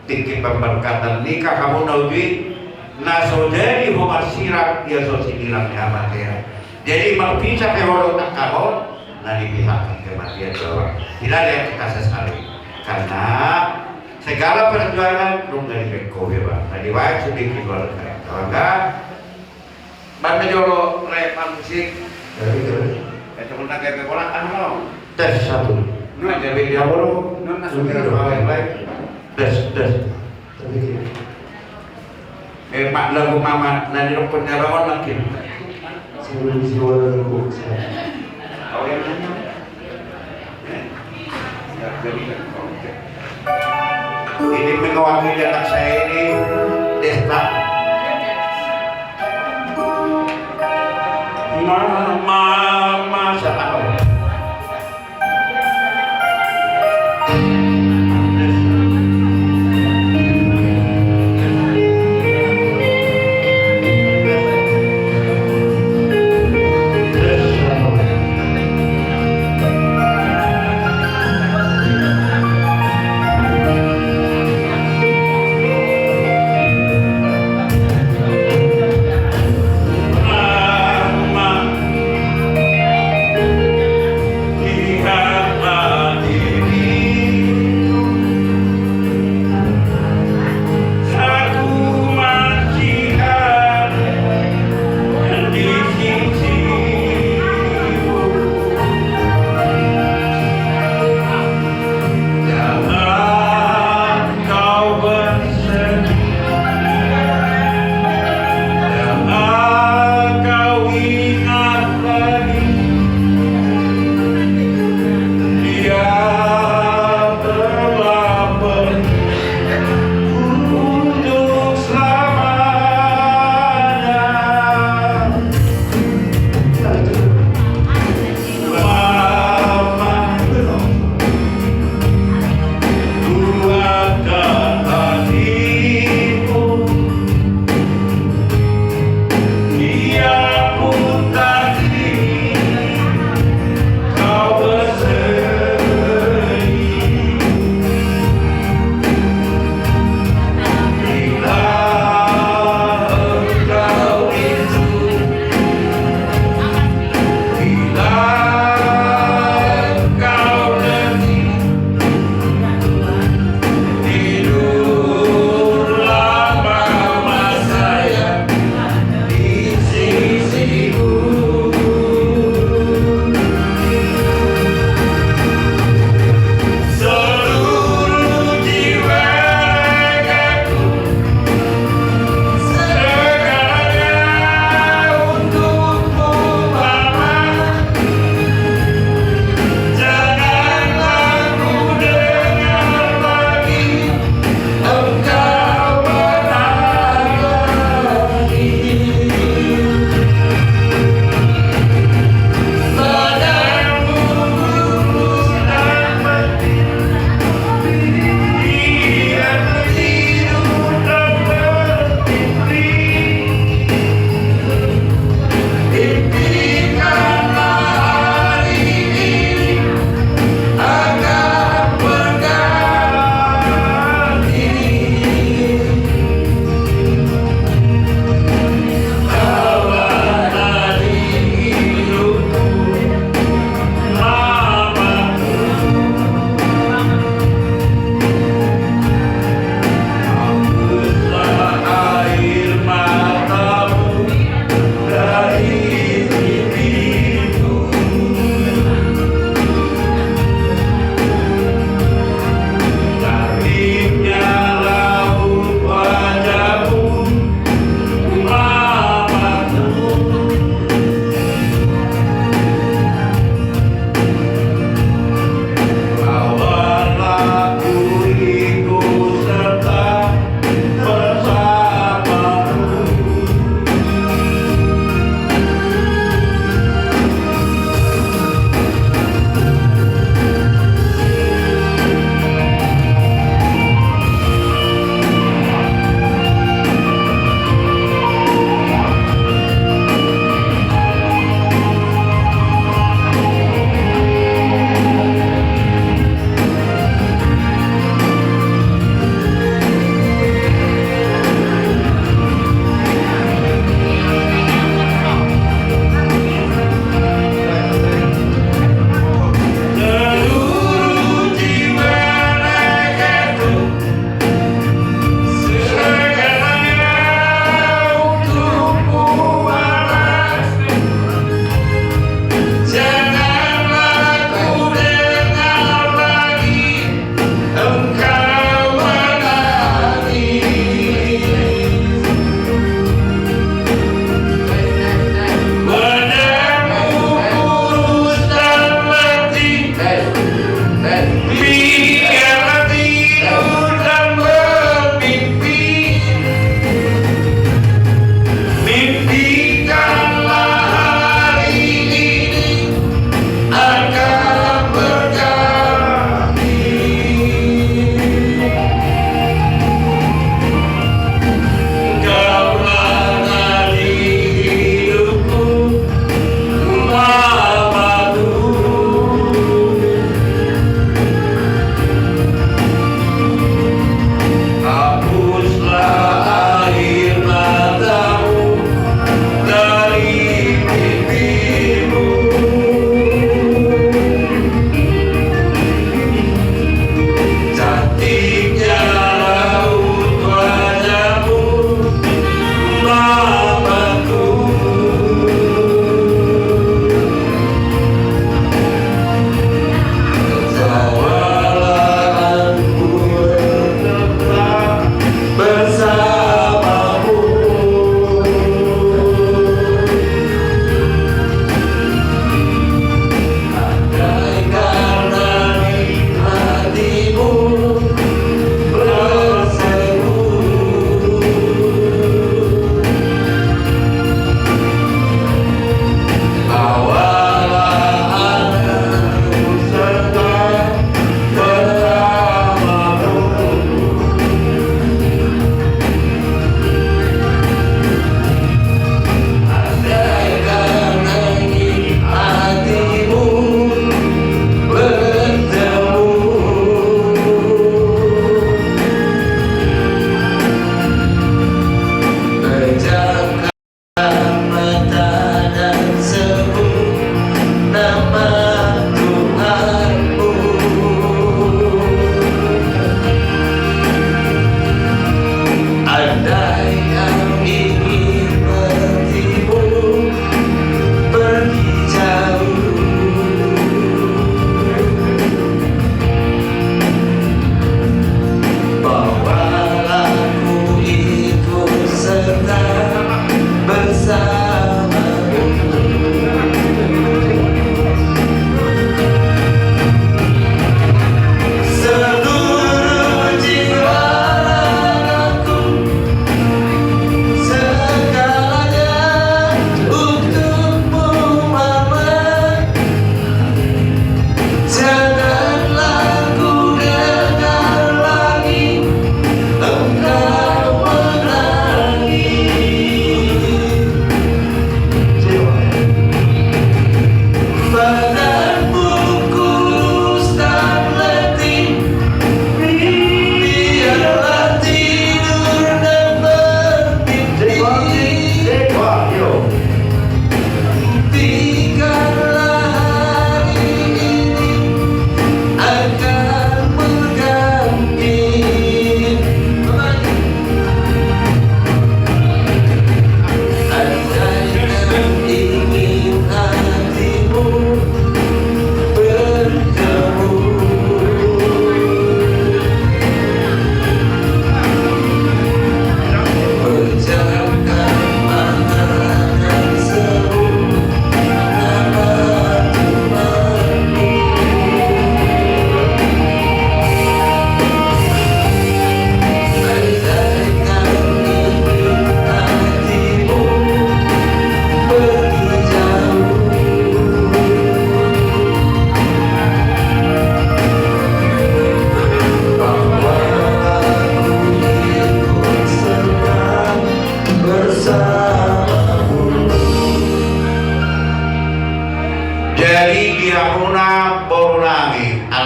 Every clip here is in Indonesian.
tinggi pemberkatan nikah kamu naudi nasodari huma sirat ya sosidilam ya ya. Jadi berpisah ke walau tak kamu dari pihak kematian Jawa tidak ada yang kita sesali karena segala perjuangan belum dari beko ya bang. Tadi wajib sedikit luar kaya. Kalau enggak, bang jolo repan musik. Cuma nak kayak bola kan lo. Tes satu. Nuna jadi dia baru. Nuna sudah baik. Tes. Pak lagu mama nanti rukun bangun makin. Sebelum jiwa lagu saya. Kau yang nanya. Ya jadi kan. Ini mewakili anak saya ini Desta. Mama siapa?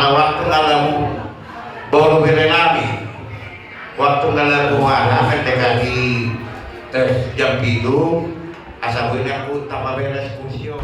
karena waktu ngalamu baru berenami waktu ngalamu mana ketika di jam itu asal gue aku tambah beres kusio.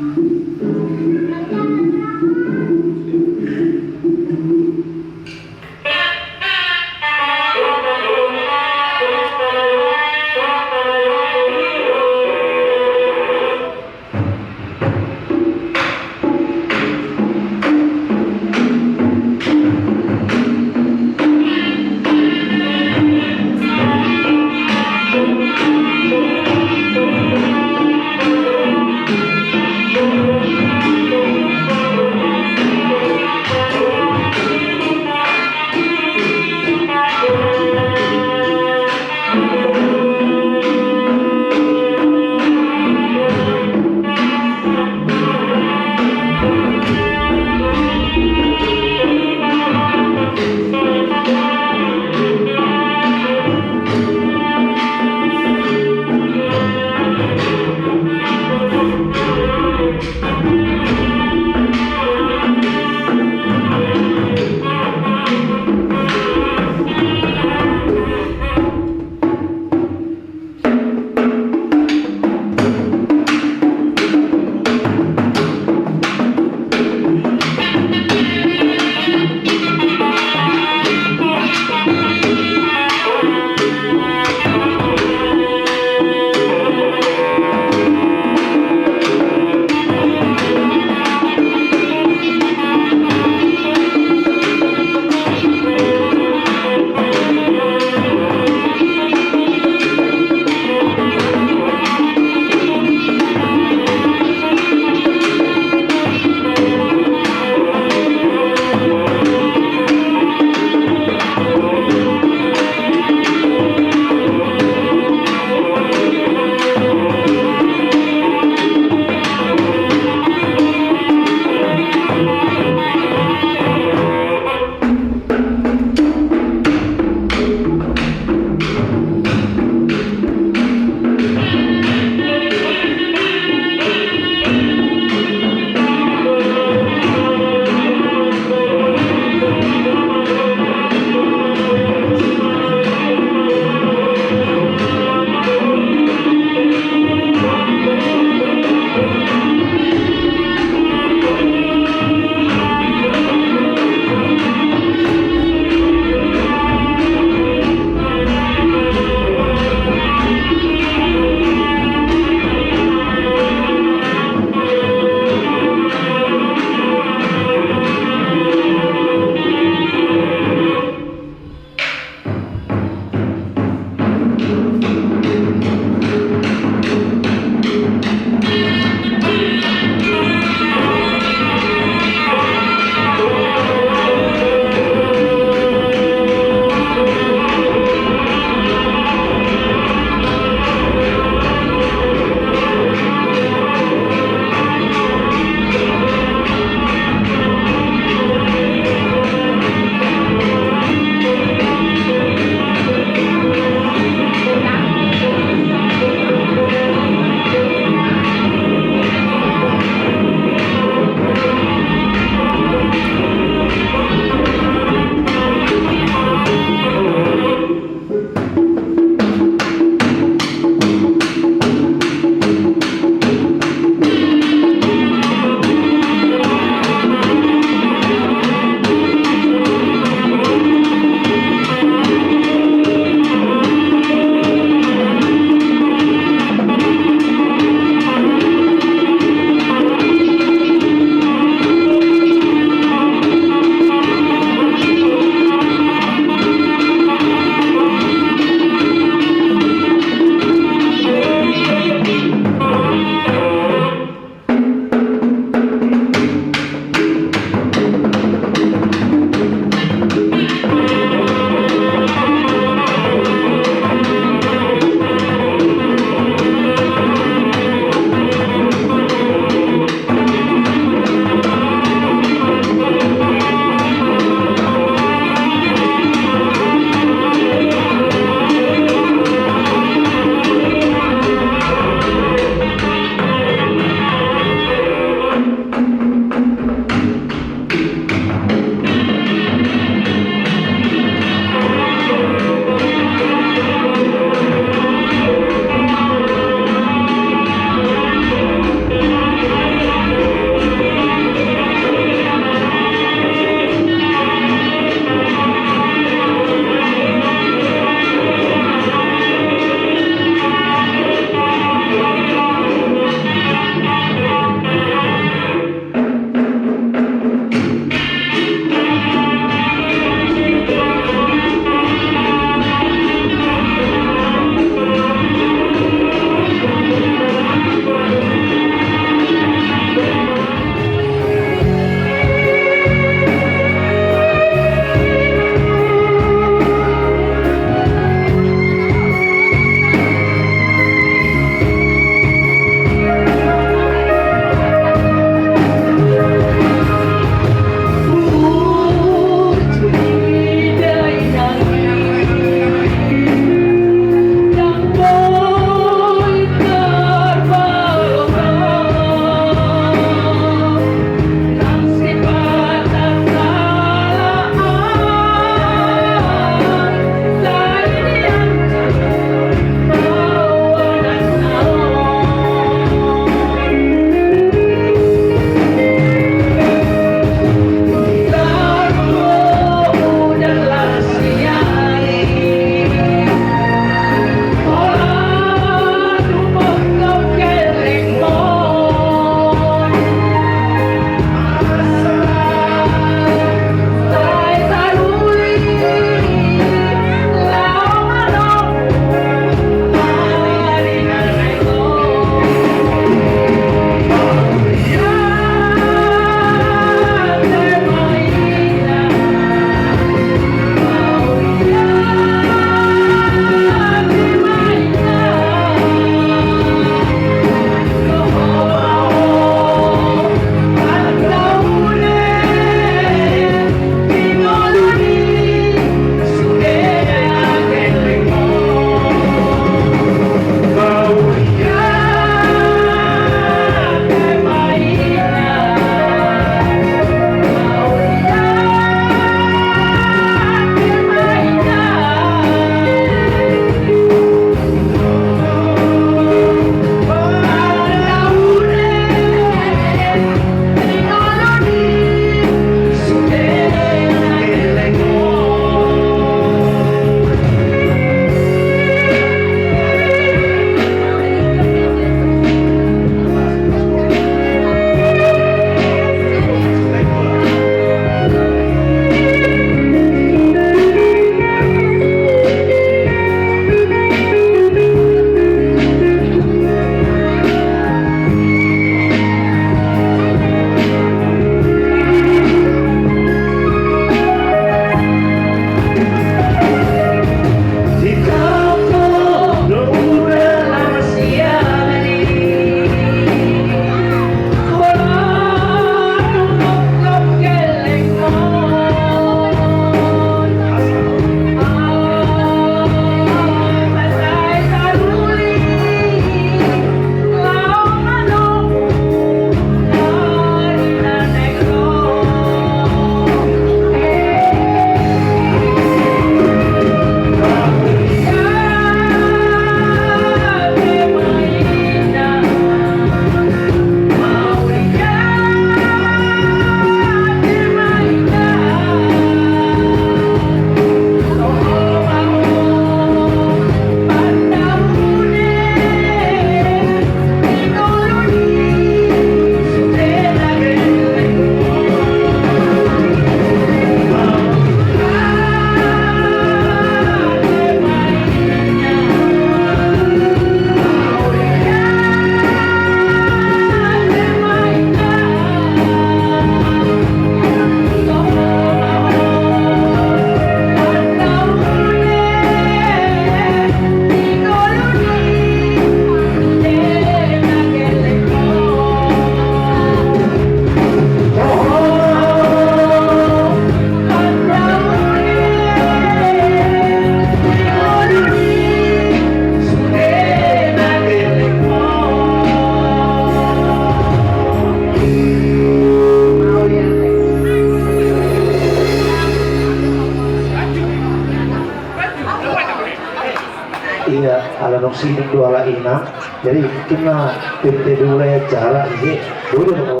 nuk sining dua lah ina. Jadi kena PT dulu ya cara ini dulu.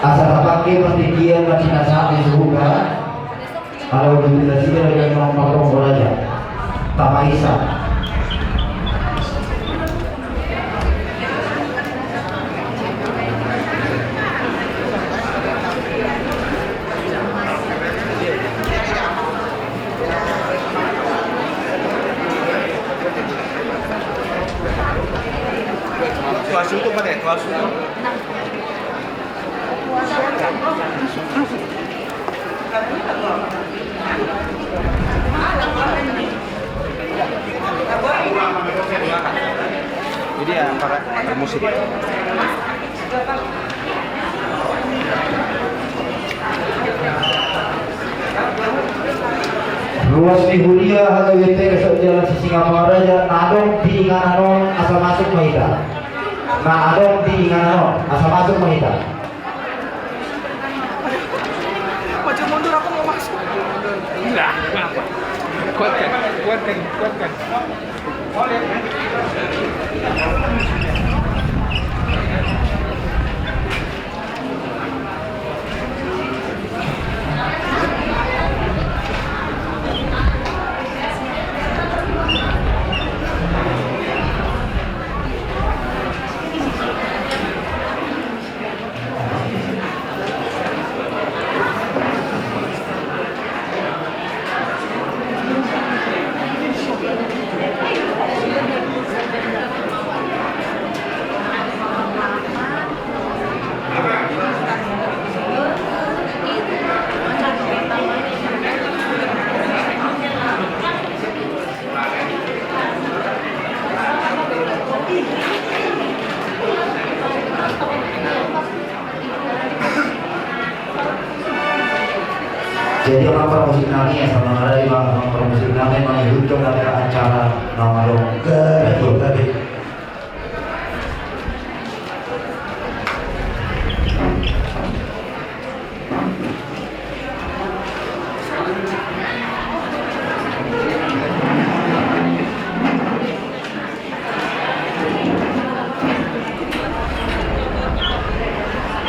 asa tapake pertinggian macam saat di surga. Kalau dibilasi dengan nomor aja, tak Isa. Kelas itu mana ya? Kelas itu. Jadi ya para musik. Ruas Nihulia HWT kesok jalan Singamara ya nadong di Ingananon asal masuk Mahita. Nadong di Ingananon asal masuk Mahita. Macam mundur aku mau masuk. Enggak. Kuatkan. Jadi orang permusik nami ya sama ada di orang permusik nami memang hidup ada acara nama longgar itu tadi.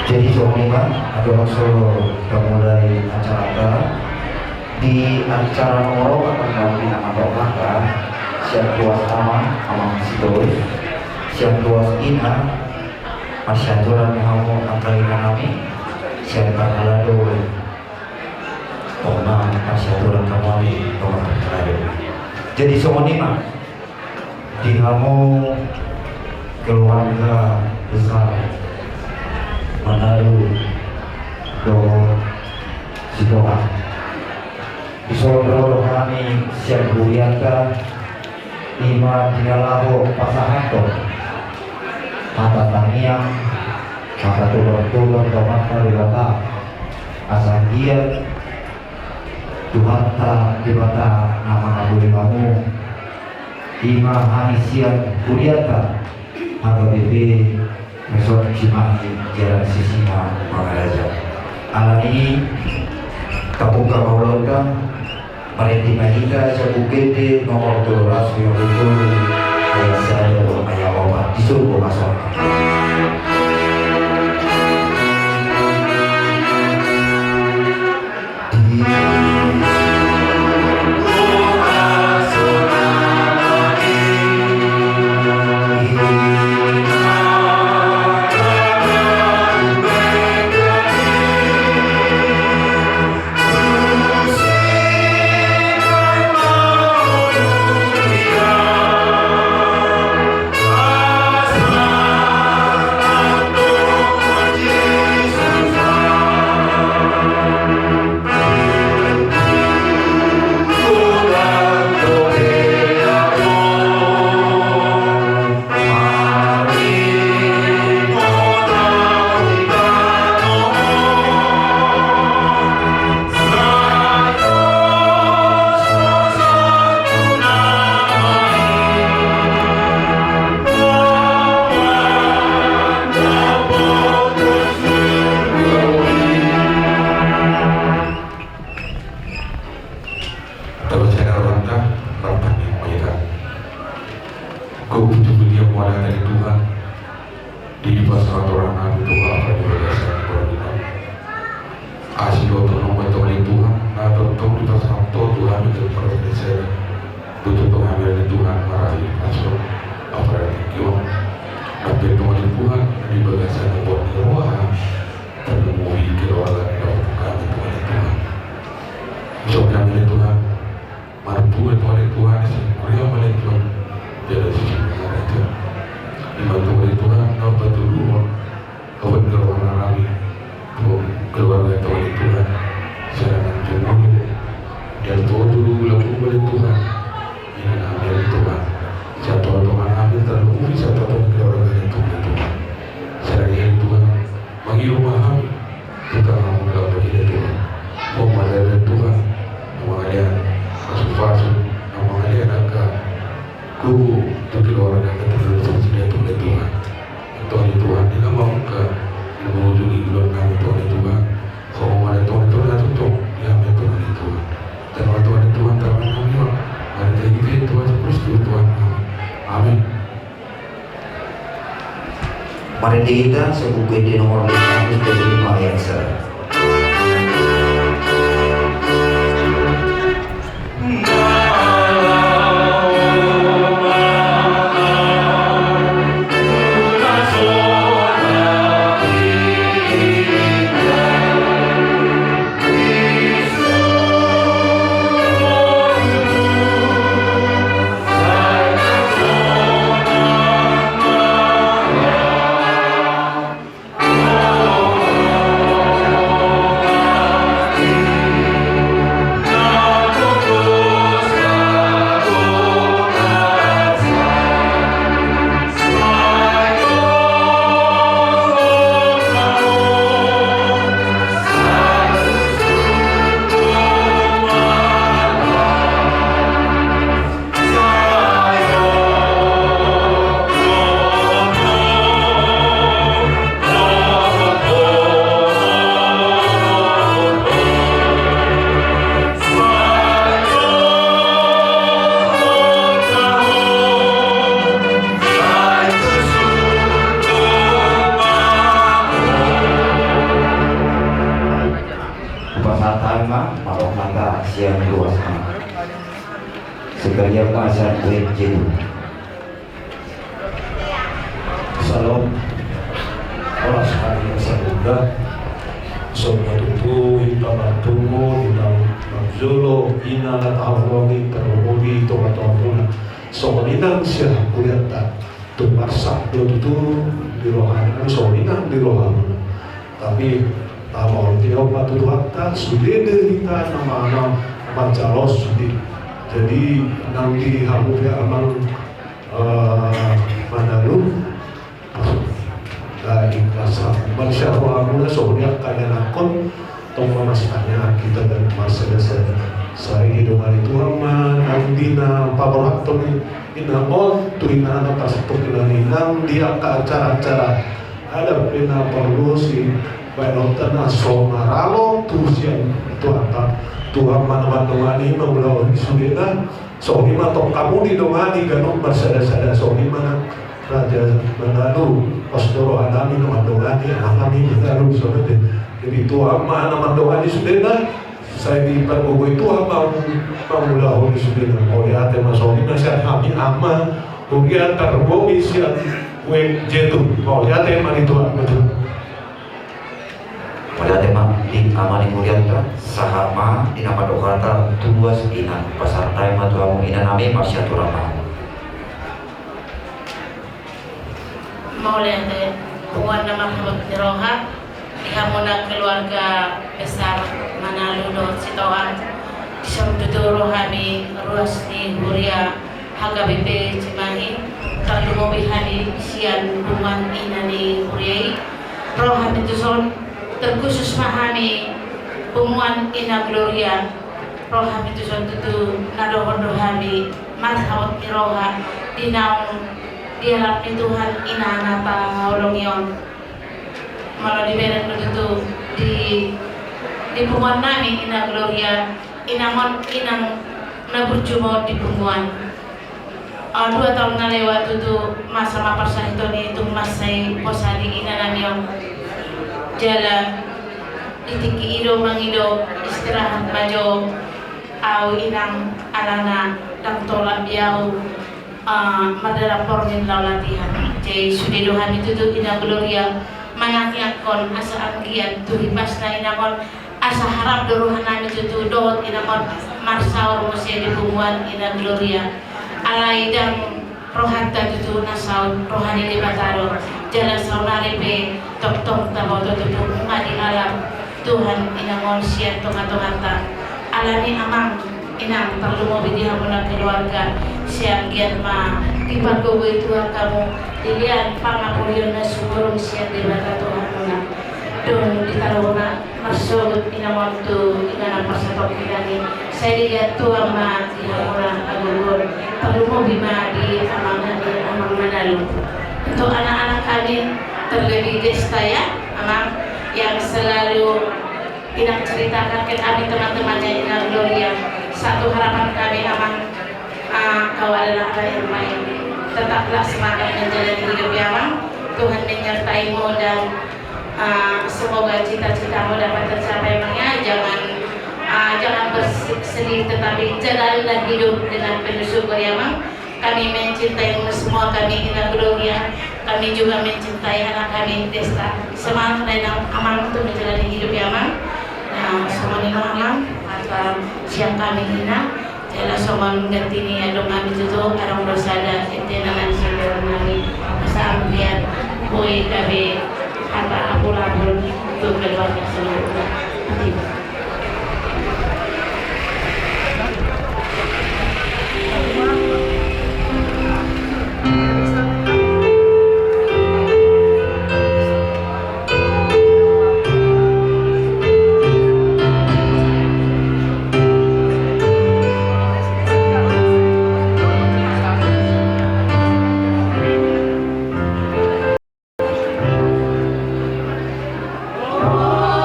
Jadi soalnya ada langsung mulai acara di acara nomor akan kami nama doa siap tuas sama amang sidoi siap tuas ina masyarakat yang mau antara kami siap kalado tona masyarakat kami tona kalado. Jadi soalnya di kamu keluarga besar Manado do Sidoa di Solo kami siap buliaka lima tinalaho pasahanto mata tangiang mata tulur-tulur mata dilata asal dia Tuhan ta dibata nama kabuli kamu lima hari siap buliaka atau bebe besok Cimahi jalan Sisina Mangaraja. Alam ini kabuka maulaukan Mariti Mahika Sabukete nomor 12 yang betul ayat saya ayat obat disuruh masuk. Di pasal orang nabi Tuhan apa yang berdasarkan Quran asilo to no to ni Tuhan na to di pasapto Tuhan itu percaya butuh Tuhan dari Tuhan marahi aso apa kyo tapi Tuhan Tuhan di bagasan buat roha termui kilo ala kami Tuhan so kami Tuhan mampu Tuhan sih kuliah balik Tuhan jadi sih itu dibantu oleh Tuhan dapat dulu kawan keluarga kami keluarga Tuhan Tuhan serangan jenuh dan dulu lalu oleh Tuhan ini ambil Tuhan satu Tuhan ambil terlalu satu keluarga Tuhan serangan Tuhan bagi rumah kami kita mau lalu kita Tuhan mau melihat Tuhan mau melihat masuk mau melihat agak ku tu keluarga kita terlalu sudah Tuhan Tuhan ini mau ke mengunjungi keluarga Tuhan kalau ada Tuhan tutup ya Tuhan dan Tuhan Tuhan kami ada jadi Tuhan Kristus Tuhan amin. Mari kita sebuku di nomor 525 ayat 1. Siang luas sekalian pasar kulit jenuh. Salam oras hari sabunda sobat tubuh hitaman tubuh hidang magzulo ina at awagi terhubungi tomat-tomat solinang siya kuyata tumarsak tutu di rohana solinang di rohana tapi awal tiap batu wakta sudah kita nama pancalos sudi jadi nanti hamu ya amang manalu dari kelas masyarakat mula soalnya kaya nakon tong memastikannya kita dan masa saya hidup hari Tuhan nanti na paborakto ni inamon tuina na pasapok ilaninang dia ke acara-acara ada pina perlu si baik na so maralo tusian Tuhan mana-mana membelau di sudena so lima tok kamu di dongani ganong bersada-sada so lima Raja Manado Pastor Adami nomandongani Adami Manado so jadi Tuhan mana mandongani sudena saya di perbuku Tuhan mau belau di sudena oleh ate masoni nasihat kami ama kemudian terbomi siat kue jetu oleh ate mani Tuhan betul. Pada tema di amani mulyanta sahama di nama dokata tubuh sedina pasar tema tuamu ina nami masyaturama maulente buat nama Muhammad Roha dihamuna keluarga besar Manado Sitoan disambut rohani Rusni Huria Haga BP Cimahi terlalu bihani sian bungan inani Huriai rohani tuson terkhusus mahami pumuan ina gloria rohami tuson tutu nadohondo hami marhawat roha dinaung diharap ni Tuhan ina napa holong yon malah diberen tutu di pumuan nami ina gloria inamon inang naburjumo di pumuan 2 tahun na lewat tutu masa maparsahito ni itong masay posali ina nami yon jalan ditiki ido mangido istirahat majo au inang alana dang tolak biau madara pornin lau latihan jadi sudido hami tutup ina gloria manaki akon asa anggian tuhi pasna inakon asa harap doruhan nami tutu dot inakon marsaur musia di bumuan ina gloria alai dan rohata tutu nasaun rohani di bataro jalan saunari pe tok tabo tutu ngadi alam Tuhan inangon siya tonga-tongata alani amang inang perlu mo bidihan mo ng keluarga siya giat ma ipagkuwi Tuhan kamu dilian pangapulyo na sumurong siya di bata Tuhan mo na doon ditaro na masugod inangon to inanang pasatok kinani saya dilihat Tuhan ma dihan mo na agugur perlu mo bima di amang manalo untuk anak-anak kami terlebih desta ya amang yang selalu Inang ceritakan ke kami teman-temannya Inang Gloria satu harapan kami amang kau adalah anak yang baik tetaplah semangat menjalani hidup yang Tuhan menyertaimu dan semoga cita-citamu dapat tercapai ya jangan bersedih tetapi jalanilah hidup dengan penuh syukur ya Mang kami mencintaimu semua kami Inang Gloria kami juga mencintai anak kami Desta semangat dan amal untuk menjalani hidup ya Mang nah semuanya Mang atau siang kami hina jala soman gantini adong kami tutup arong rosada etenanan saudara kami masa ambian boy kami apa apul-apul untuk keluarga seluruhnya Oh,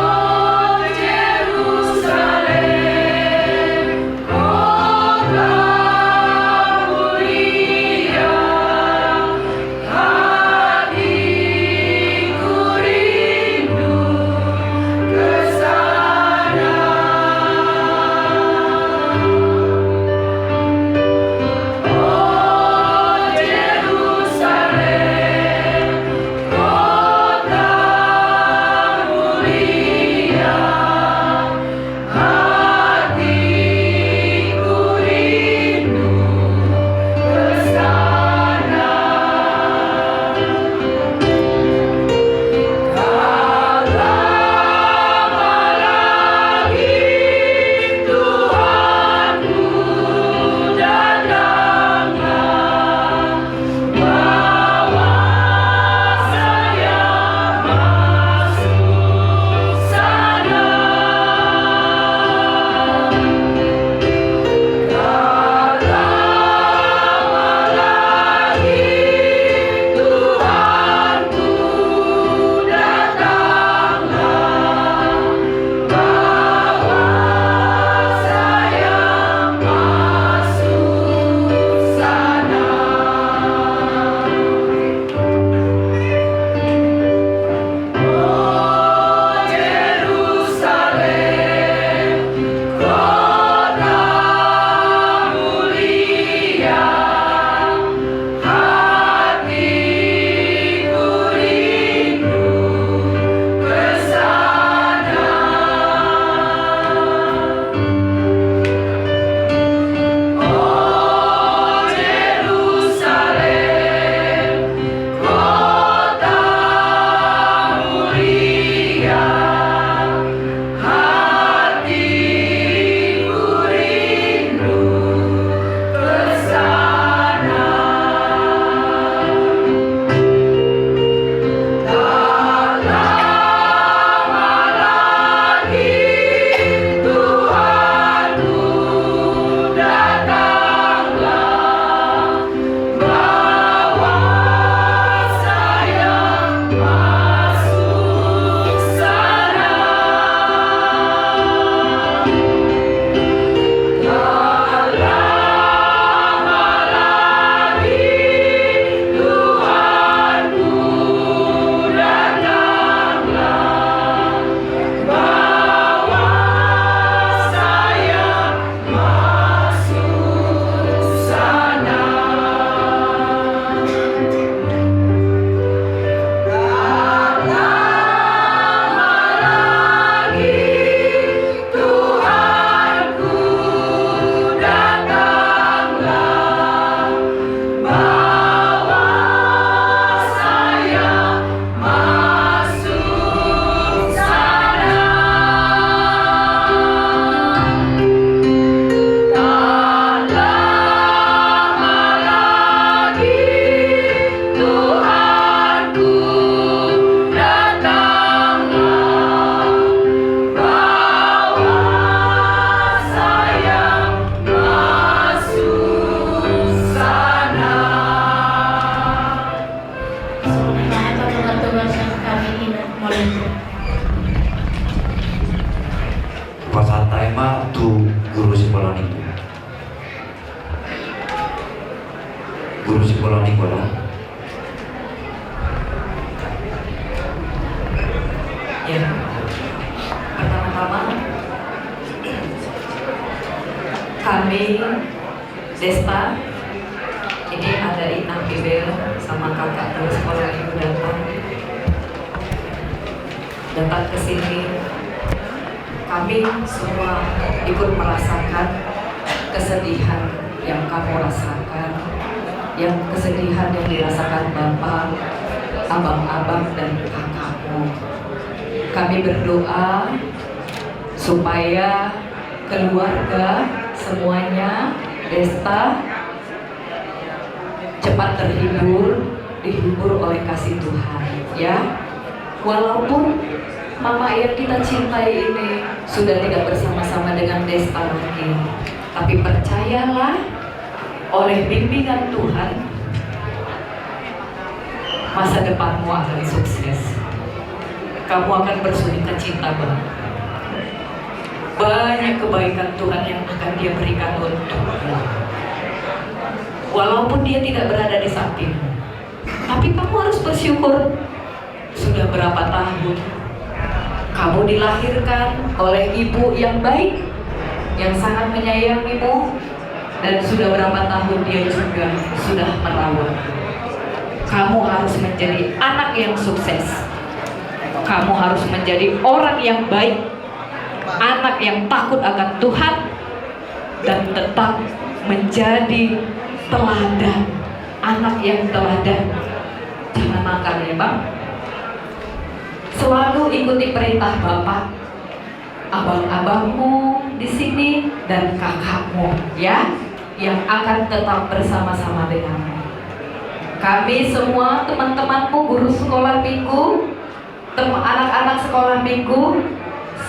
Mulai. Pasantai mah tu guru sekolah niku. Guru sekolah niku lah. Ya, pertama-tama kami Desta, ini ada Inang Bibel sama kakak guru sekolah ibu datang ke sini. Kami semua ikut merasakan kesedihan yang kamu rasakan, yang kesedihan yang dirasakan bapak, abang-abang dan kakakmu. Kami berdoa supaya keluarga semuanya, Desta, cepat dihibur oleh kasih Tuhan, ya. Walaupun mama yang kita cintai ini sudah tidak bersama-sama dengan Desta lagi, tapi percayalah, oleh bimbingan Tuhan, masa depanmu akan sukses. Kamu akan bersuka cita banget. Banyak kebaikan Tuhan yang akan Dia berikan untukmu. Walaupun Dia tidak berada di sampingmu, tapi kamu harus bersyukur. Sudah berapa tahun kamu dilahirkan oleh ibu yang baik, yang sangat menyayangimu, dan sudah berapa tahun Dia juga sudah merawat. Kamu harus menjadi anak yang sukses. Kamu harus menjadi orang yang baik, anak yang takut akan Tuhan, dan tetap menjadi teladan, anak yang teladan. Jangan nakal ya Bang. Selalu ikuti perintah Bapak, abang-abangmu di sini dan kakakmu, ya, yang akan tetap bersama-sama denganmu. Kami semua teman-temanmu guru sekolah minggu, anak-anak sekolah minggu,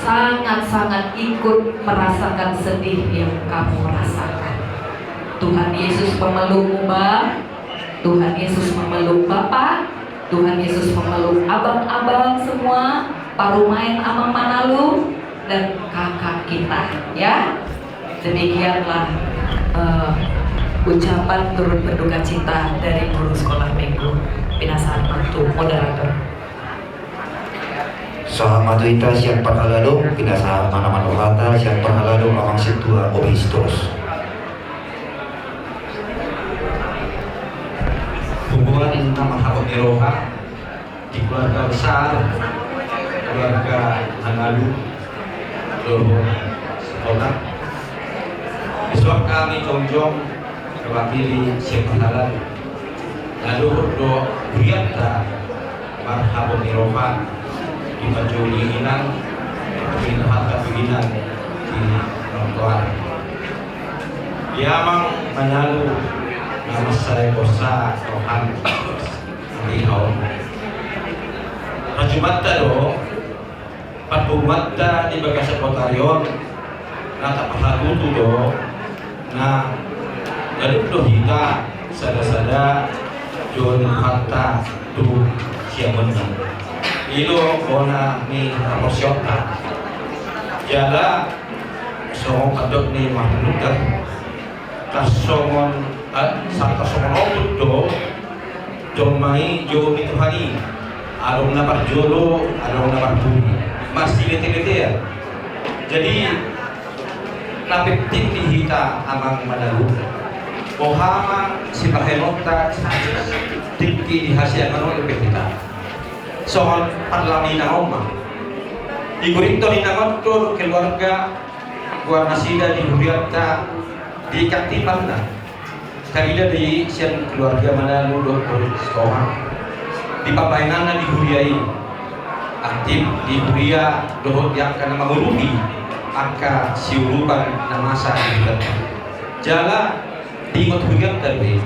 sangat-sangat ikut merasakan sedih yang kamu rasakan. Tuhan Yesus memelukmu Bang, Tuhan Yesus memeluk Bapak, Tuhan Yesus memeluk abang-abang semua, Parumain Amang Manalu, dan kakak kita, ya. Demikianlah ucapan turut berduka cita dari guru sekolah minggu. Pinasaan Mantu, moderator. Sahamatu ita siang parhalado, pinasa mana-mana hata siang parhalado amang situa obistos. Hubungan nama Habib Iroha di keluarga besar, keluarga Hanalu, Loro, Sekolah. Besok kami jongjong mewakili siapa halal, lalu do Riyata Marhabib Iroha di Majuli Inang, Pindah Piginan di Nontoan. Yamang Manalu. Nama saya Bosa Rohan Alihau Rajumatta do Patbumatta di Bagasa Potarion Nata Pahalutu do Na dari Dohita Sada-sada Joni Hatta Tu Siamenan Ilo Bona Ni Ramosyota Jala Songong Kadok Ni Mahlukat Kasongon Santa Somono do Jomai Jo Mituhani Arong Napar Jolo Arong Napar Bumi masih lete-lete ya. Jadi napiptin dihita amang manalu Ohama si Pahenota Tinggi dihasil mano ipihita soal parlami na Roma Igurito ni namotor keluarga Gua nasida di Huriata di Kaktipan na Kalila di sian keluarga Manalu dokter sekolah di papainana di Huriai aktif di Huria dohot yang karena menguruhi angka siurupan na masa di jala di imot Huriat tadi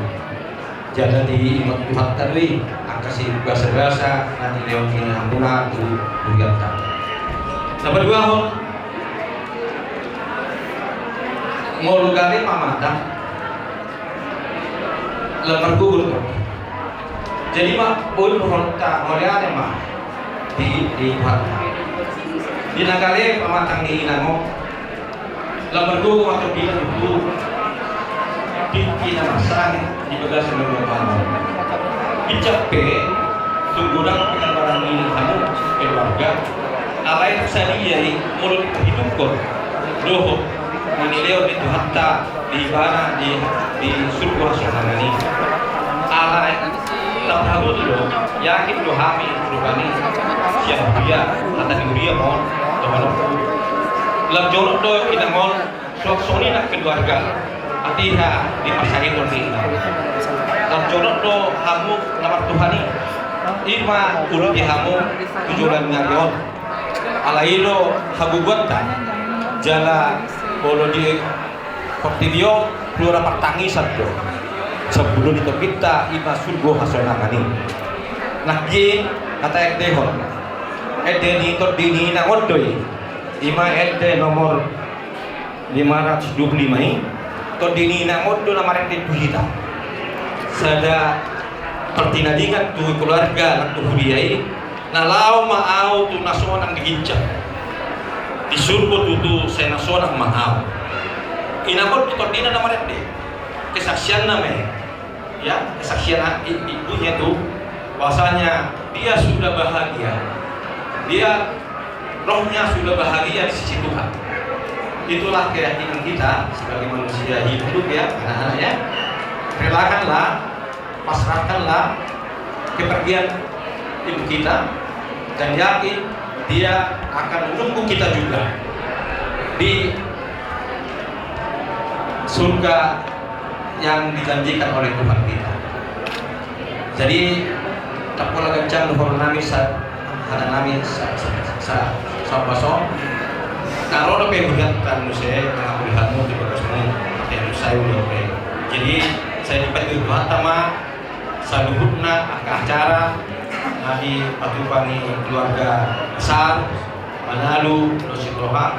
jala di imot Tuhan tadi angka si bahasa-bahasa nanti leon kinampuna tu Huriat tadi nomor 2 mau lugari mamata lemar gugur jadi mak boleh berontak melihat mah di di nagale pamatang ni inamo lambergo atau di itu di kinamasang di bagas ng mga icape tunggulang pengabaran ini kamu keluarga alay sa niya mulut hidup ko doho manileo dito hatta di bana di surga sohanani alay tahu dulu yakin do hami rupani siapa dia kata dia mon teman lam jorok do inamon sok soni nak keluarga atiha di pasahin nanti lam jorok do hamu nama Tuhani ima ulti hamu tujuan ngarion alailo hagugotan jala bolo di Portilio keluar pertangi sabdo sebelum itu kita ima surgo hasonangani nakji kata ekdehon ni to dini na odoi ima nomor 525 ini to dini na odo na marente tuhita sada pertinadingan tu keluarga nak tu huriai na lao maau tu nasonang digincang di surgo tutu saya nasonang maau inamot to dina na marente kesaksian namanya ya kesaksian ibunya tuh bahwasanya dia sudah bahagia, dia rohnya sudah bahagia di sisi Tuhan. Itulah keyakinan kita sebagai manusia hidup ya anak-anak ya. Relakanlah, pasrahkanlah kepergian ibu kita dan yakin dia akan menunggu kita juga di surga yang dijanjikan oleh Tuhan kita. Jadi tak pola kencang nuhur nami ada nami sa baso. Kalau ada penghujatan musik pengambilanmu di bagusmu yang saya udah. Jadi saya dipanggil Tuhan sama saluhutna ke acara di Patupani keluarga besar Manalu Rosikroha.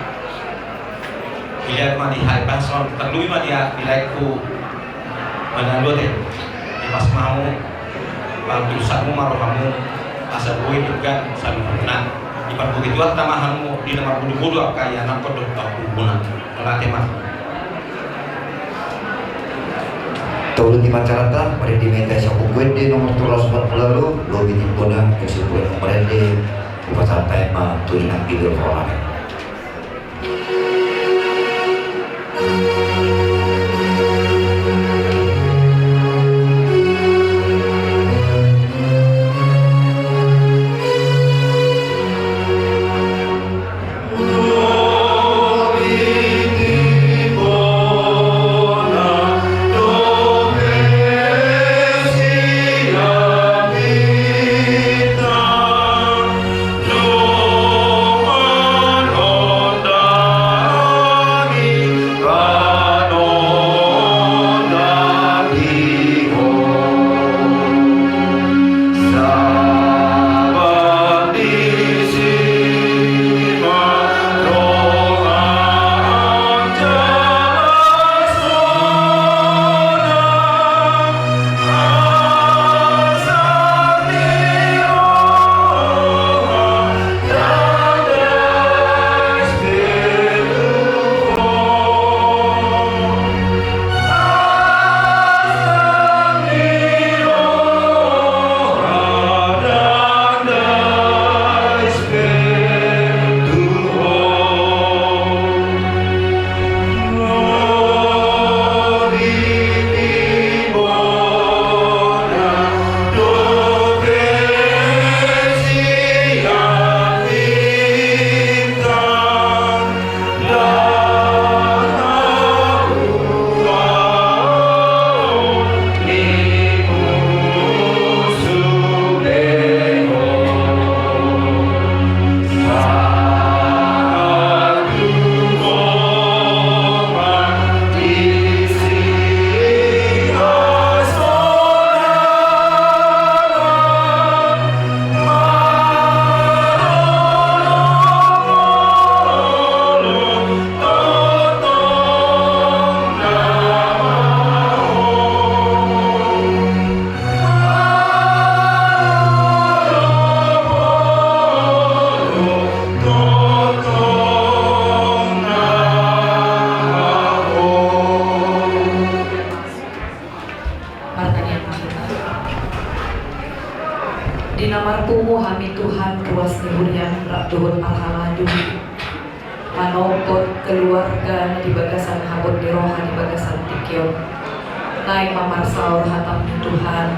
Bila mah di Haipason terlui mah dia bilaiku Manalu deh di pas mau bagusanmu marohamu asa bui juga saluhutna di begitu tamahanmu di nomor bulu-bulu kaya nampak dokter hubungan melatih mah Tolong dimacarata pada diminta siapapun di nomor 340 lo bikin puna kesimpulan pada di pasal tema tulisan video orang. Oh Dina marpumu hami Tuhan puas nihurian rakduhun parhaladu manopot keluarga di bagasan habut di roha di bagasan tikyo naik mamar saur hatam Tuhan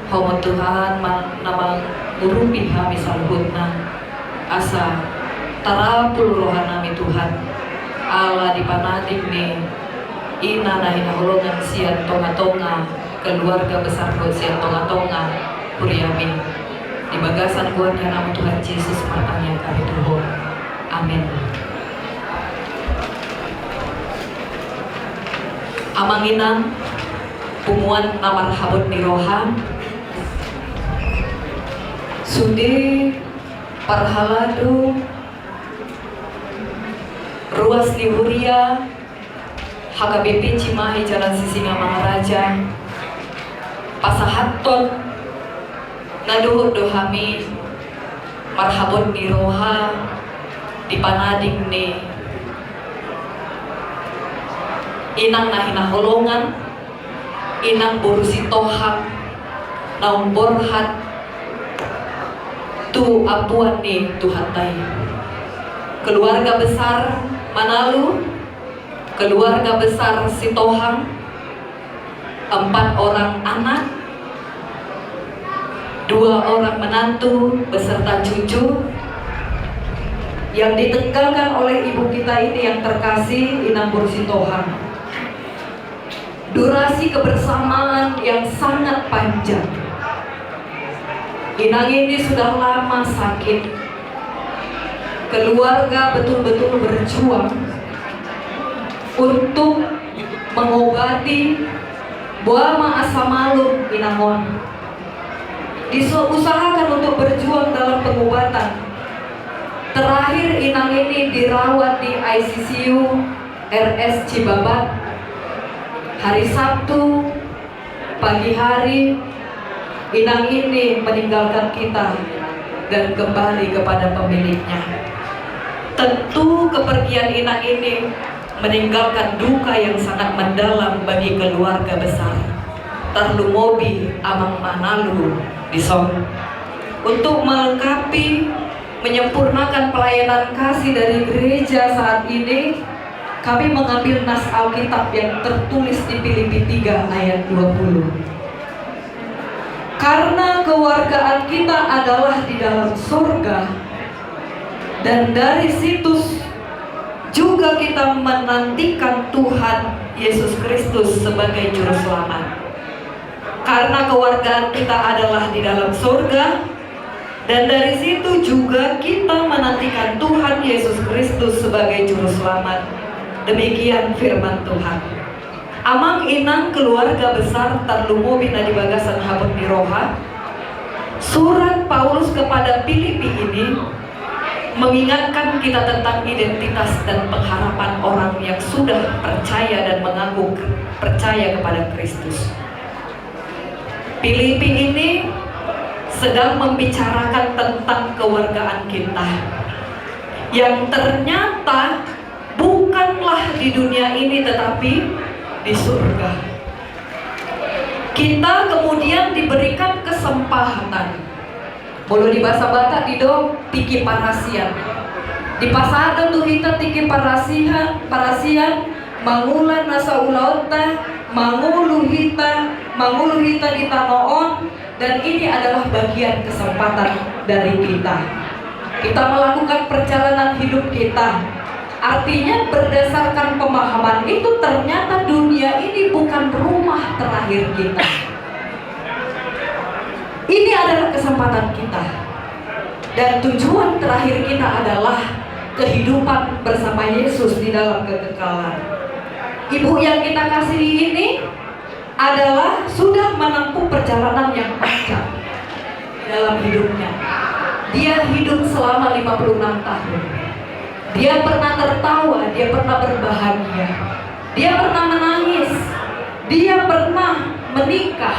homo Tuhan namang murupi hami salhutna asa tarapul rohanami Tuhan Allah dipanatik nih ina nahina holongan sian tonga-tonga keluarga besar sian tonga-tonga Puriamin di bagasan keluarga nama Tuhan Yesus matanya kami Tuhan. Amin. Amanginang pumuan namar habut niroha sudi parhaladu ruas lihuria HKBP Cimahi Jalan Sisinga Maharaja pasahaton ngaduhur dohami marhabon niroha dipanading ni inang nahina holongan inang borusi tohak naung borhat tu apuan ni Tuhan tay keluarga besar Manalu, keluarga besar Sitohang, 4 orang anak, 2 orang menantu beserta cucu yang ditenggalkan oleh ibu kita ini yang terkasih Inang Bursitohang. Durasi kebersamaan yang sangat panjang. Inang ini sudah lama sakit. Keluarga betul-betul berjuang untuk mengobati Boama Asamalu Inangon. Diusahakan untuk berjuang dalam pengobatan. Terakhir Inang ini dirawat di ICU RS Cibabat. Hari Sabtu pagi hari Inang ini meninggalkan kita dan kembali kepada pemiliknya. Tentu kepergian Inang ini meninggalkan duka yang sangat mendalam bagi keluarga besar Tarlumobi Amang Manalu di Song. Untuk melengkapi menyempurnakan pelayanan kasih dari gereja saat ini, kami mengambil nas Alkitab yang tertulis di Filipi 3 ayat 20. Karena kewargaan kita adalah di dalam surga, dan dari situ juga kita menantikan Tuhan Yesus Kristus sebagai Juru Selamat. Karena kewargaan kita adalah di dalam surga, dan dari situ juga kita menantikan Tuhan Yesus Kristus sebagai Juru Selamat. Demikian firman Tuhan. Amang inang keluarga besar Tarlumobi Nadi Bagasan Habut Niroha, surat Paulus kepada Filipi ini mengingatkan kita tentang identitas dan pengharapan orang yang sudah percaya dan mengaku percaya kepada Kristus. Filipi ini sedang membicarakan tentang kewargaan kita yang ternyata bukanlah di dunia ini tetapi di surga. Kita kemudian diberikan kesempatan. Boleh di bahasa Batak di dong tiki parasian. Di pasada tuh kita tiki parasian mangulan nasa ulaota, mangulu hita di tanoon, dan ini adalah bagian kesempatan dari kita. Kita melakukan perjalanan hidup kita. Artinya berdasarkan pemahaman itu ternyata dunia ini bukan rumah terakhir kita. Ini adalah kesempatan kita. Dan tujuan terakhir kita adalah kehidupan bersama Yesus di dalam kekekalan. Ibu yang kita kasihi ini adalah sudah menempuh perjalanan yang panjang dalam hidupnya. Dia hidup selama 56 tahun. Dia pernah tertawa, dia pernah berbahagia, dia pernah menangis, dia pernah menikah,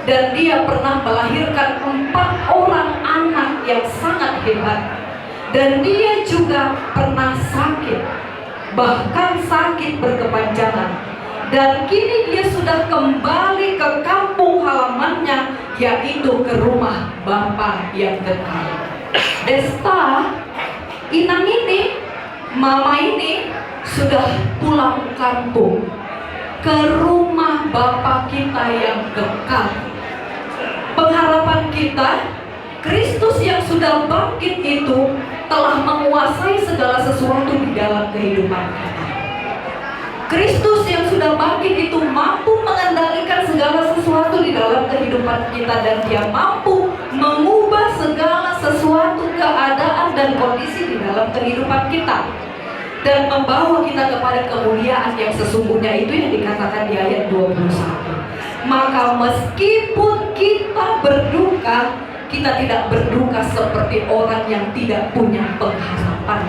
dan dia pernah melahirkan 4 orang anak yang sangat hebat. Dan dia juga pernah sakit, bahkan sakit berkepanjangan. Dan kini dia sudah kembali ke kampung halamannya yaitu ke rumah Bapa yang kekal. Desta, inang ini, mama ini sudah pulang kampung ke rumah Bapa kita yang kekal. Pengharapan kita, Kristus yang sudah bangkit itu telah menguasai segala sesuatu di dalam kehidupan kita. Kristus yang sudah bangkit itu mampu mengendalikan segala sesuatu di dalam kehidupan kita, dan Dia mampu mengubah segala sesuatu, keadaan dan kondisi di dalam kehidupan kita, dan membawa kita kepada kemuliaan yang sesungguhnya, itu yang dikatakan di ayat 21. Maka meskipun kita berduka, kita tidak berduka seperti orang yang tidak punya pengharapan,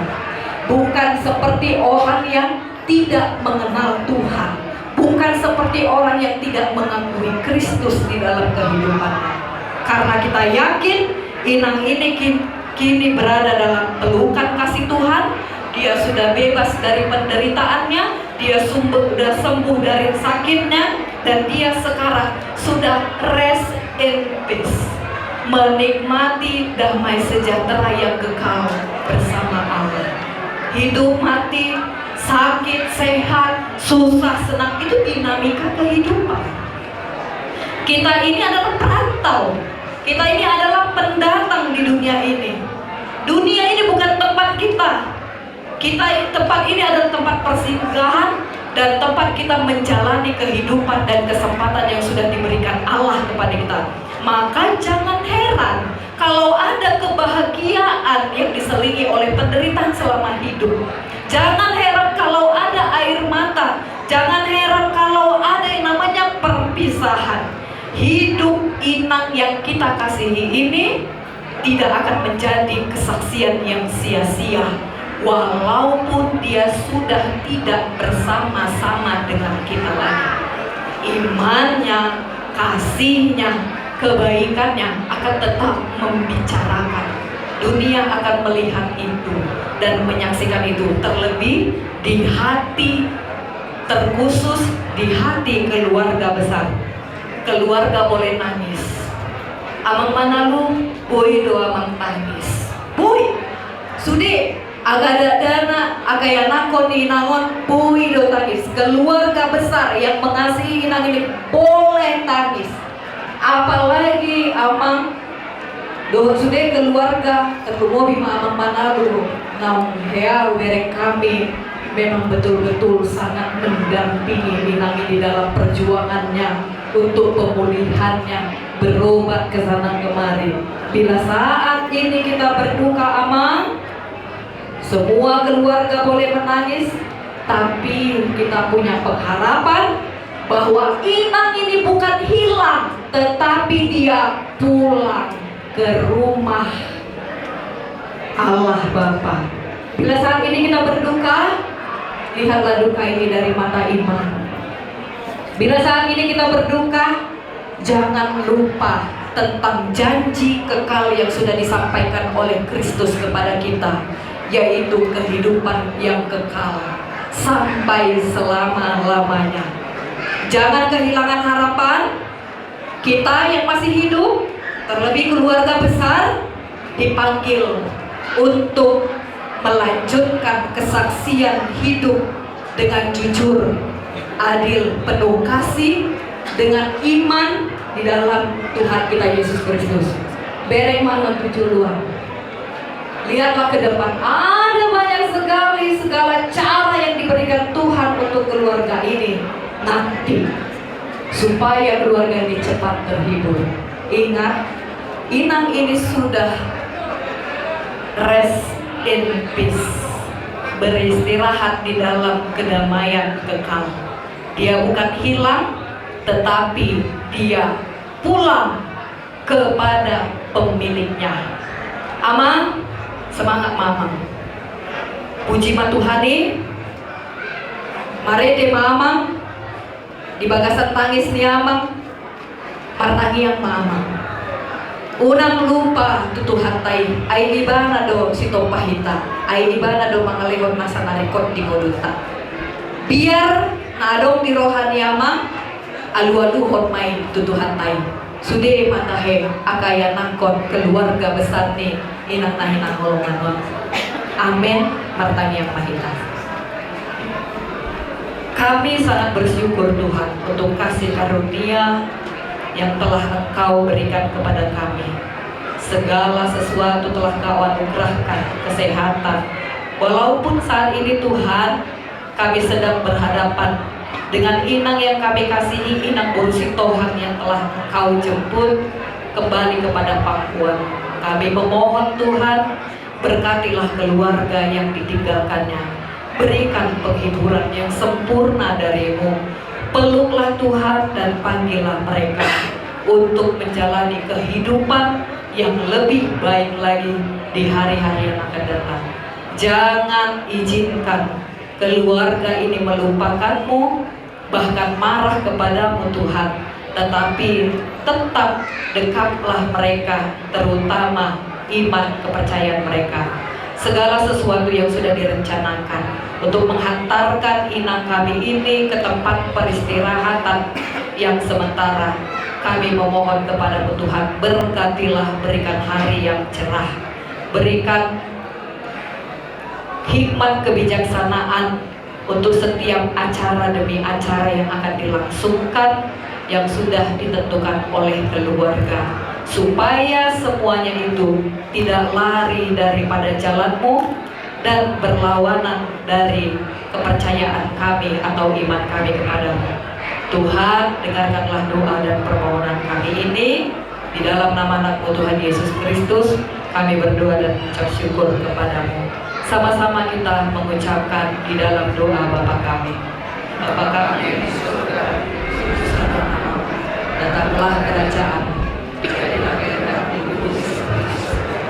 bukan seperti orang yang tidak mengenal Tuhan, bukan seperti orang yang tidak mengakui Kristus di dalam kehidupannya. Karena kita yakin inang ini kini berada dalam pelukan kasih Tuhan. Dia sudah bebas dari penderitaannya, dia sudah sembuh dari sakitnya, dan dia sekarang sudah rest in peace, menikmati damai sejahtera yang kekal bersama Allah. Hidup mati, sakit, sehat, susah, senang, itu dinamika kehidupan. Kita ini adalah perantau, kita ini adalah pendatang di dunia ini. Dunia ini bukan tempat kita. Tempat ini adalah tempat persinggahan dan tempat kita menjalani kehidupan dan kesempatan yang sudah diberikan Allah kepada kita. Maka jangan heran kalau ada kebahagiaan yang diselingi oleh penderitaan selama hidup. Jangan heran kalau ada air mata. Jangan heran kalau ada yang namanya perpisahan. Hidup inang yang kita kasihi ini tidak akan menjadi kesaksian yang sia-sia, walaupun dia sudah tidak bersama-sama dengan kita lagi. Imannya, kasihnya, kebaikannya akan tetap membicarakan. Dunia akan melihat itu dan menyaksikan itu, terlebih di hati, terkhusus di hati keluarga besar. Keluarga boleh nangis, amang manalu boy doa amang tangis, boy sudi agak ada dana agak yang nakon di nangon boy do tangis. Keluarga besar yang mengasihi inang ini boleh tangis, apalagi amang doa sudah keluarga terkumo bima amang manalu nam hea berek kami memang betul-betul sangat mendampingi inang ini dalam perjuangannya untuk pemulihannya, berobat ke sana kemari. Bila saat ini kita berduka amang, semua keluarga boleh menangis, tapi kita punya pengharapan bahwa inang ini bukan hilang, tetapi dia pulang ke rumah Allah Bapa. Bila saat ini kita berduka, lihatlah duka ini dari mata iman. Bila saat ini kita berduka, jangan lupa tentang janji kekal yang sudah disampaikan oleh Kristus kepada kita, yaitu kehidupan yang kekal sampai selama-lamanya. Jangan kehilangan harapan. Kita yang masih hidup, terlebih keluarga besar, dipanggil untuk melanjutkan kesaksian hidup dengan jujur, adil, penuh kasih, dengan iman di dalam Tuhan kita Yesus Kristus. Bereng mana tujuh luar. Lihatlah ke depan, ada banyak sekali segala cara yang diberikan Tuhan untuk keluarga ini nanti, supaya keluarga ini cepat terhibur. Ingat, inang ini sudah rest in peace, beristirahat di dalam kedamaian kekal. Dia bukan hilang, tetapi dia pulang kepada pemiliknya. Amang, semangat mama. Puji ma Tuhani, mari de mamang di bagasan tangis ni amang, partangi yang mama. Unang lupa tutuhan tay, ay ibana do si tompahita, ay ibana do mangalihon masa narikot di koduta. Biar nadong di rohani amang, alu-aluhon may tutuhan tay. Sude matahe akaya nangkon keluarga besar nih inang nahinang holongan. Amin. Martani yang mahita. Kami sangat bersyukur Tuhan untuk kasih karunia yang telah Engkau berikan kepada kami. Segala sesuatu telah Kau anugerahkan, kesehatan. Walaupun saat ini Tuhan kami sedang berhadapan dengan inang yang kami kasihi, inang Borusi Tuhan yang telah Kau jemput kembali kepada pangkuan. Kami memohon Tuhan, berkatilah keluarga yang ditinggalkannya. Berikan penghiburan yang sempurna dari-Mu. Peluklah Tuhan dan panggillah mereka untuk menjalani kehidupan yang lebih baik lagi di hari-hari yang akan datang. Jangan izinkan keluarga ini melupakan-Mu, bahkan marah kepadamu Tuhan. Tetapi tetap dekatlah mereka, terutama iman kepercayaan mereka. Segala sesuatu yang sudah direncanakan untuk menghantarkan inang kami ini ke tempat peristirahatan yang sementara, kami memohon kepada-Mu Tuhan, berkatilah, berikan hari yang cerah, berikan hikmat kebijaksanaan untuk setiap acara demi acara yang akan dilangsungkan yang sudah ditentukan oleh keluarga, supaya semuanya itu tidak lari daripada jalan-Mu dan berlawanan dari kepercayaan kami atau iman kami kepadamu. Tuhan, dengarkanlah doa dan permohonan kami ini. Di dalam nama anak-Mu Tuhan Yesus Kristus, kami berdoa dan mengucap syukur kepadamu. Sama-sama kita mengucapkan di dalam doa Bapa kami. Bapa kami di surga, datanglah kerajaan, jadilah kehendak di bumi seperti di surga.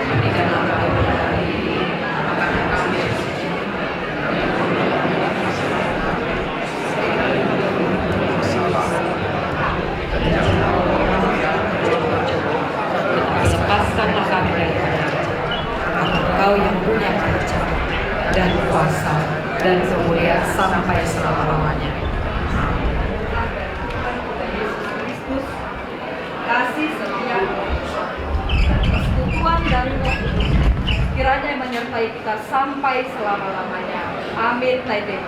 Berikanlah kami pada hari ini makanan kami yang lepaskanlah kami daripada Engkau yang punya kerajaan dan kuasa dan kemuliaan sampai selama-lamanya. Kasih setia, persekutuan dan kiranya menyertai kita sampai selama-lamanya. Amin. Amin.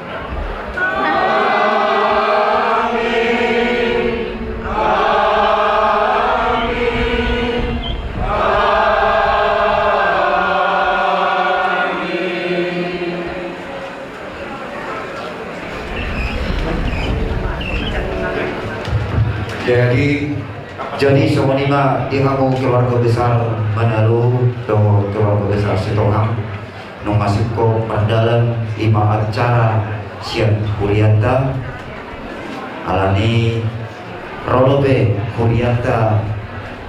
Jadi semuanya dihamu keluarga besar Manalu do keluarga besar Sitohang nung masuk ko perdalam 5 acara siang kulianta alani rodobe kulianta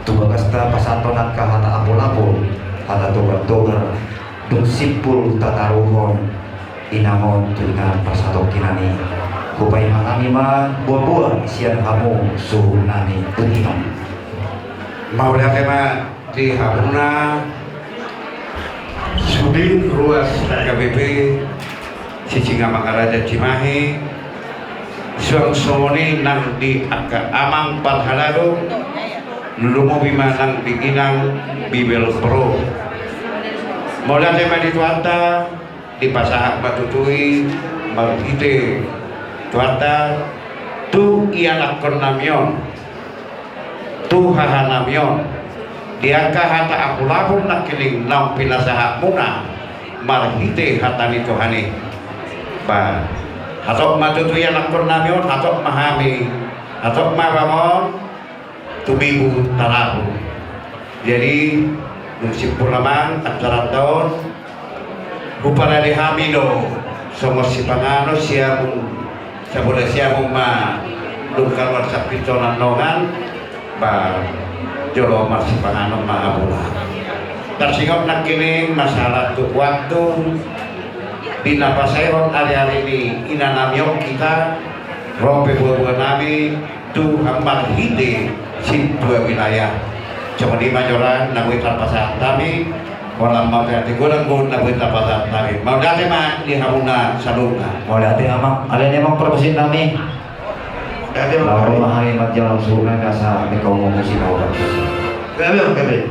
tubagasta pasatonan ka hata apo-lapo hata togar-togar dung simpul tataruhon inamon tulingan pasatok kinani kupay mangami ma buah-buah siang kamu suhu nani tulingan Maulah tema di Habuna Sudin Ruas KBP Sicinga Mangaraja Cimahi Suang Soni nang di Aka Amang Palhalado Nulumo Bima nang di Inang Bibel Pro Maulah tema di Tuanta di Pasahak Batutui Malhite Tuanta Tu Ianak Kornamion tu hahanamyon diaka hata aku lapun nakiling naum pinasahak muna marhite hata ni Tuhani ba hatok matutuyan akor namyon hatok mahami hatok mabamon tumibu talabu. Jadi nusimpul naman at tahun upara dihamino somos si pangano siya mong sabula siya mong lungkalwat sa pitonan nongan ba jolo masih panganom maabula tersingop nak kini masalah tuh waktu di napasayot hari-hari ini inanamyong kita rompe buah-buah nami tu hambal hide si dua wilayah cuma di majoran nabui terpasat kami walau mau hati gurang-gurang nabui terpasat kami mau dati mah di hamuna saluna mau dati amang alin emang permesin nami Lalu mahal mat jalan surga kasa kau mau musik kau kan. Gabe.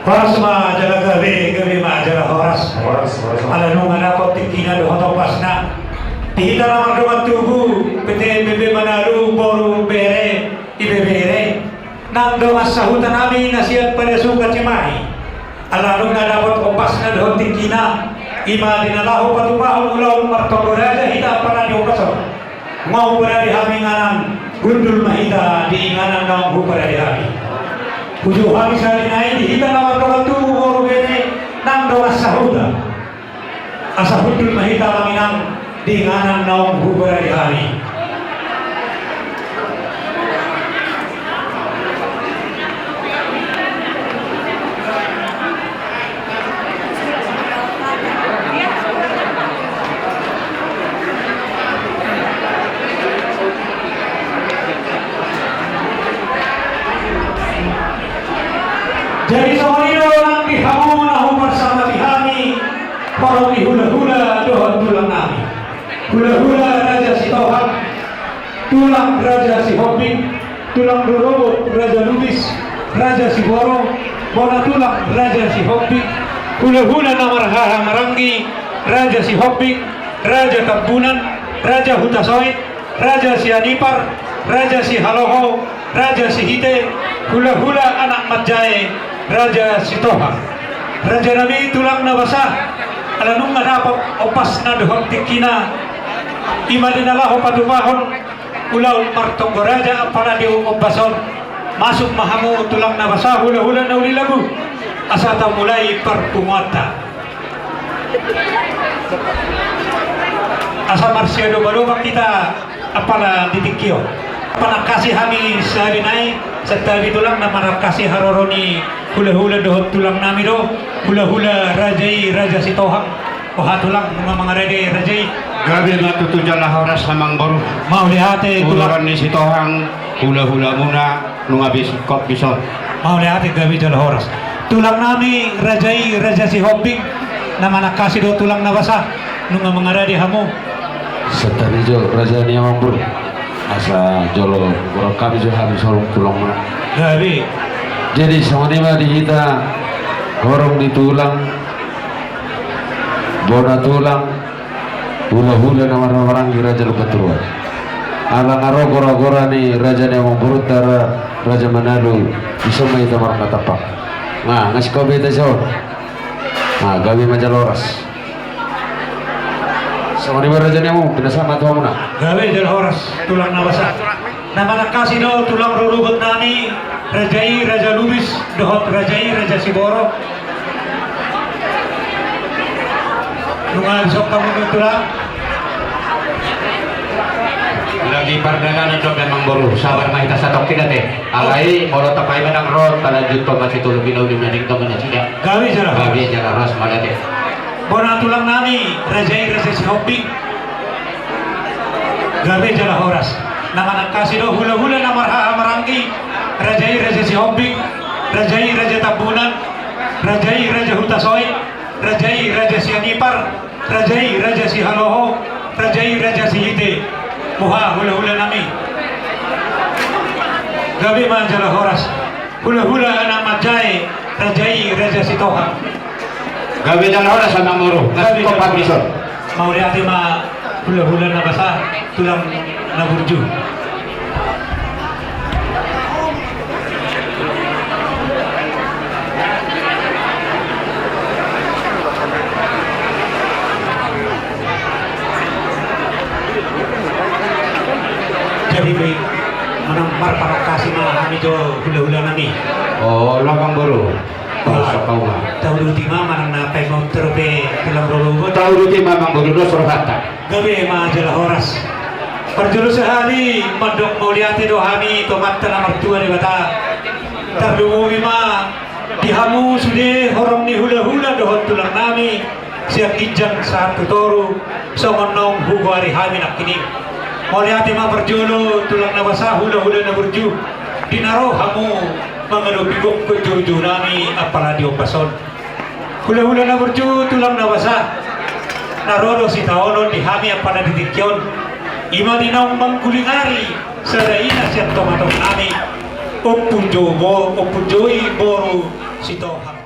Horas jala gabe ma jala horas. Ala nungan ako tikingan do pasna. Tihita naman doon tubu, pete bebe manaru boru bere ibebere. Nando masahutan namin na siya pada suka cimahi. Ala nungan dapat opasna do tikina. Ima dinalaho patupahon ulaw martogoraja hita para di opaso. Mau pada di haminganan gundul mahita di inganan naong pada di hamin. Pujo habis hari naik di hita nama doa tu boru bene nang doa sahuda asahudul mahita laminang di nganan naong hubara di hari. Jadi sahurido nang dihamu nahu bersama dihami para hula-hula dohon tulang nami. Hula-hula Raja si Tohak, tulang Raja si Hoping, tulang Dorobot Raja Lubis, Raja si Boro, bona tulang Raja si Hoping, hula-hula Namarhaha Maranggi, Raja si Hoping, Raja Tambunan, Raja Hutasoit, Raja si Anipar, Raja si Haloho, Raja si Hite, hula-hula anak Matjae, Raja Sitoha. Raja Nabi tulang na basah. Alanung nga dapat opas na dohon tikina. Ima dinalaho patupahon. Ulaw martonggo raja para di obason. Masuk mahamu tulang na basah. Hula-hula na uli lagu. Asata mulai perpumata. asa marsiado badoba kita apana ditikyo apana kasih hami salinai serta bitulang nama kasih haroroni hula-hula dohot tulang nami do hula-hula rajai raja sitohang kohatulang mga rede rajai gabi na tutujan lah horas samang baru mau lihate tulang uluran ni sitohang hula-hula muna nung abis kot bison mau lihate gabi jal horas tulang nami rajai raja si hobbing nama nakasih do tulang nabasa nung mga rede hamu Setari jo raja ni mambur asa jolo borok kami jo habis solong tulang mana. gabi Jadi sama ni mah kita gorong di tulang, bona tulang, hula-hula nama orang di raja lupa turun. Alang aro gora-gora ni raja ni mambur tara raja Manado bisa mai tamar katapak. Nah ngasih kau beta jauh. Nah gabi majaloras. Sama di raja ni mau kena sama tuan mana? gawe jal horas tulang nabasa nama nakasi do tulang rurugot nani rajai raja lubis dohot rajai raja siboro nunga sok kamu ke tulang lagi pardana do memang baru sabar mah kita satok tidak teh alai moro tapai menang rot pada juto masih tulu binau di mening to mana sih gawe jal horas gabi jalan ras malah teh bona tulang nani rajai raja si hobbing gawe jal horas nama nakasi do hula-hula nama maranggi rajai raja si hobbing rajai raja tabunan rajai raja hutasoi rajai raja si anipar rajai raja si haloho rajai raja si hite muha hula-hula nami gabi manjala horas hula-hula nama jai rajai raja si toha gabi jalan horas sama moro gabi ngasih kopat bison mau lihat ma hula-hula na basa tulang na burju jadi baik menampar para kasih mahami jo hula-hula nami oh lapang baru bahasa kau mah tahu duti mama nang napay mo terbe tulang rulugot tahu rutin memang baru do surhata gabi ma jala horas perjulu sehari mandok mauliati dohami tomat tanah mertua di bata terdungu ma dihamu sude horong ni hula-hula dohot tulang nami siap kijang saat tutoru somonong hugo hari hami nak kini mauliati ma perjulu tulang nabasa hula-hula na burju dinaro hamu mangano bigok ko jojo nami apala di opason hula-hula na burju tulang nabasa narodo si taono di hami apala di tikyon ima dinang mangkulingari sadaina siya tomatong nami opunjoi boru si toham